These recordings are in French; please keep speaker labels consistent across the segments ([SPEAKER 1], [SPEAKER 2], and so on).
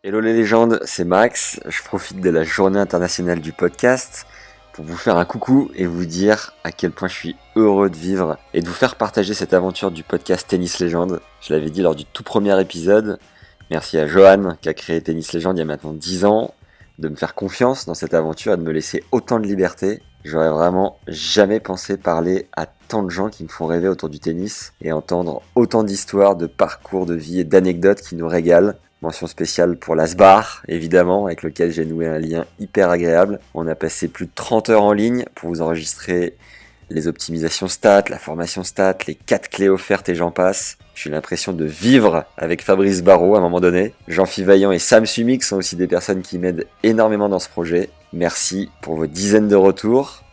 [SPEAKER 1] Hello les légendes, c'est Max. Je profite de la journée internationale du podcast pour vous faire un coucou et vous dire à quel point je suis heureux de vivre et de vous faire partager cette aventure du podcast Tennis Légende. Je l'avais dit lors du tout premier épisode. Merci à Johan qui a créé Tennis Légende il y a maintenant 10 ans, de me faire confiance dans cette aventure et de me laisser autant de liberté. J'aurais vraiment jamais pensé parler à tant de gens qui me font rêver autour du tennis et entendre autant d'histoires, de parcours de vie et d'anecdotes qui nous régalent. Mention spéciale pour l'Asbar, évidemment, avec lequel j'ai noué un lien hyper agréable. On a passé plus de 30 heures en ligne pour vous enregistrer les optimisations stats, la formation stats, les 4 clés offertes et j'en passe. J'ai eu l'impression de vivre avec Fabrice Barrault à un moment donné. Jean-Philippe Vaillant et Sam Sumik sont aussi des personnes qui m'aident énormément dans ce projet. Merci pour vos dizaines de retours.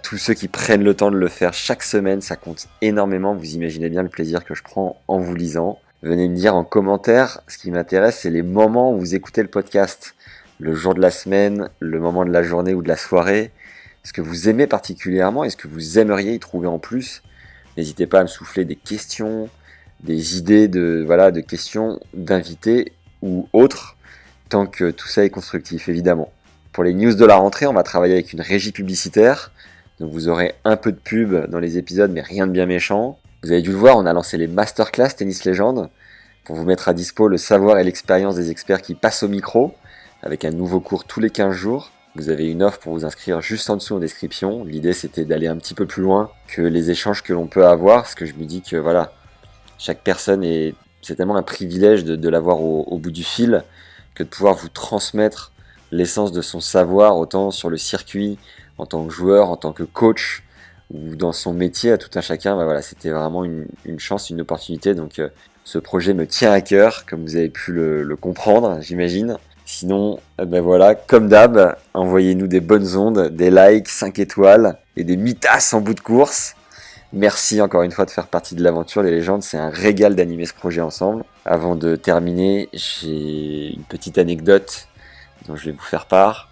[SPEAKER 1] Tous ceux qui prennent le temps de le faire chaque semaine, ça compte énormément. Vous imaginez bien le plaisir que je prends en vous lisant. Venez me dire en commentaire, ce qui m'intéresse, c'est les moments où vous écoutez le podcast. Le jour de la semaine, le moment de la journée ou de la soirée. Ce que vous aimez particulièrement et ce que vous aimeriez y trouver en plus. N'hésitez pas à me souffler des questions, des idées de questions d'invités ou autres, tant que tout ça est constructif, évidemment. Pour les news de la rentrée, on va travailler avec une régie publicitaire. Donc vous aurez un peu de pub dans les épisodes, mais rien de bien méchant. Vous avez dû le voir, on a lancé les masterclass Tennis Légende pour vous mettre à dispo le savoir et l'expérience des experts qui passent au micro, avec un nouveau cours tous les 15 jours. Vous avez une offre pour vous inscrire juste en dessous en description. L'idée, c'était d'aller un petit peu plus loin que les échanges que l'on peut avoir, parce que je me dis que voilà, chaque personne c'est tellement un privilège de l'avoir au bout du fil, que de pouvoir vous transmettre l'essence de son savoir, autant sur le circuit, en tant que joueur, en tant que coach, ou dans son métier à tout un chacun. Voilà, c'était vraiment une chance, une opportunité. Donc ce projet me tient à cœur, comme vous avez pu le comprendre, j'imagine. Sinon, voilà, comme d'hab, envoyez-nous des bonnes ondes, des likes, 5 étoiles et des mitasses en bout de course. Merci encore une fois de faire partie de l'aventure, les légendes. C'est un régal d'animer ce projet ensemble. Avant de terminer, j'ai une petite anecdote dont je vais vous faire part.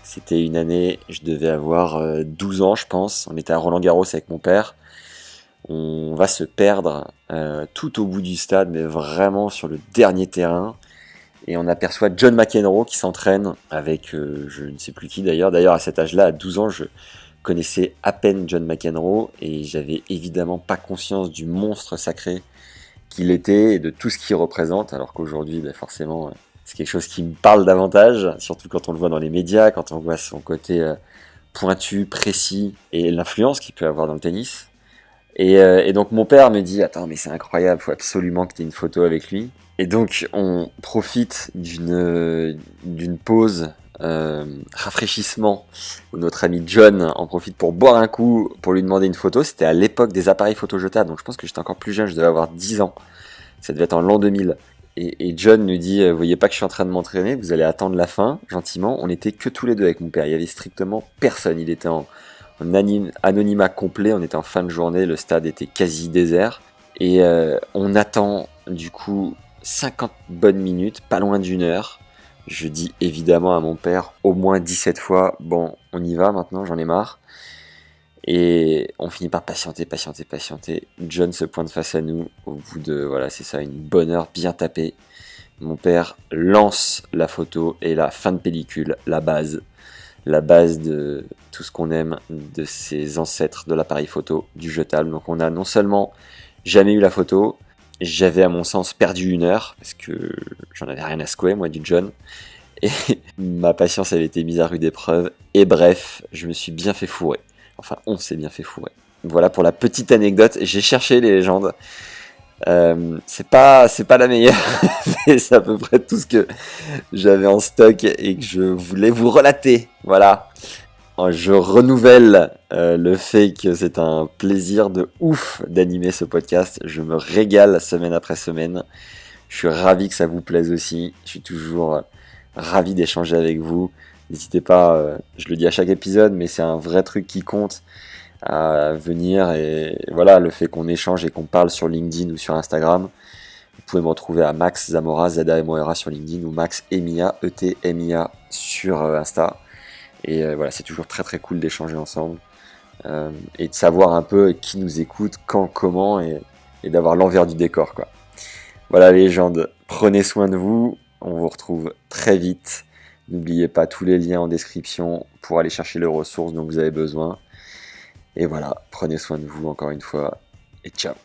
[SPEAKER 1] C'était une année, je devais avoir 12 ans, je pense. On était à Roland-Garros avec mon père. On va se perdre tout au bout du stade, mais vraiment sur le dernier terrain. Et on aperçoit John McEnroe qui s'entraîne avec je ne sais plus qui d'ailleurs. D'ailleurs, à cet âge-là, à 12 ans, je connaissais à peine John McEnroe et j'avais évidemment pas conscience du monstre sacré qu'il était et de tout ce qu'il représente, alors qu'aujourd'hui, forcément, c'est quelque chose qui me parle davantage, surtout quand on le voit dans les médias, quand on voit son côté pointu, précis et l'influence qu'il peut avoir dans le tennis. Et donc mon père me dit « Attends, mais c'est incroyable, faut absolument que tu aies une photo avec lui ». Et donc on profite d'une pause rafraîchissement où notre ami John en profite pour boire un coup, pour lui demander une photo. C'était à l'époque des appareils photo jetables, donc je pense que j'étais encore plus jeune, je devais avoir 10 ans. Ça devait être en l'an 2000. Et John nous dit, vous voyez pas que je suis en train de m'entraîner, vous allez attendre la fin, gentiment. On était que tous les deux avec mon père, il y avait strictement personne. Il était en anonymat complet, on était en fin de journée, le stade était quasi désert. Et on attend du coup 50 bonnes minutes, pas loin d'une heure. Je dis évidemment à mon père au moins 17 fois, bon, on y va maintenant, j'en ai marre. Et on finit par patienter. John se pointe face à nous au bout de, voilà, c'est ça, une bonne heure bien tapée. Mon père lance la photo et la fin de pellicule, la base de tout ce qu'on aime de ses ancêtres de l'appareil photo, du jetable. Donc on a non seulement jamais eu la photo, j'avais à mon sens perdu une heure, parce que j'en avais rien à secouer, moi, du John. Et ma patience avait été mise à rude épreuve. Et bref, je me suis bien fait fourrer. Enfin, on s'est bien fait fourrer. Voilà pour la petite anecdote. J'ai cherché les légendes. C'est pas la meilleure, mais c'est à peu près tout ce que j'avais en stock et que je voulais vous relater. Voilà. Je renouvelle le fait que c'est un plaisir de ouf d'animer ce podcast. Je me régale semaine après semaine. Je suis ravi que ça vous plaise aussi. Je suis toujours ravi d'échanger avec vous. N'hésitez pas, je le dis à chaque épisode, mais c'est un vrai truc qui compte à venir. Et voilà, le fait qu'on échange et qu'on parle sur LinkedIn ou sur Instagram. Vous pouvez me retrouver à Max Zamora, Z-A-M-O-R-A sur LinkedIn ou Max Emia, E-T-M-I-A sur Insta. Et voilà, c'est toujours très très cool d'échanger ensemble et de savoir un peu qui nous écoute, quand, comment et d'avoir l'envers du décor, quoi. Voilà les légendes, prenez soin de vous On vous retrouve très vite. N'oubliez pas tous les liens en description pour aller chercher les ressources dont vous avez besoin. Et voilà, prenez soin de vous encore une fois et ciao.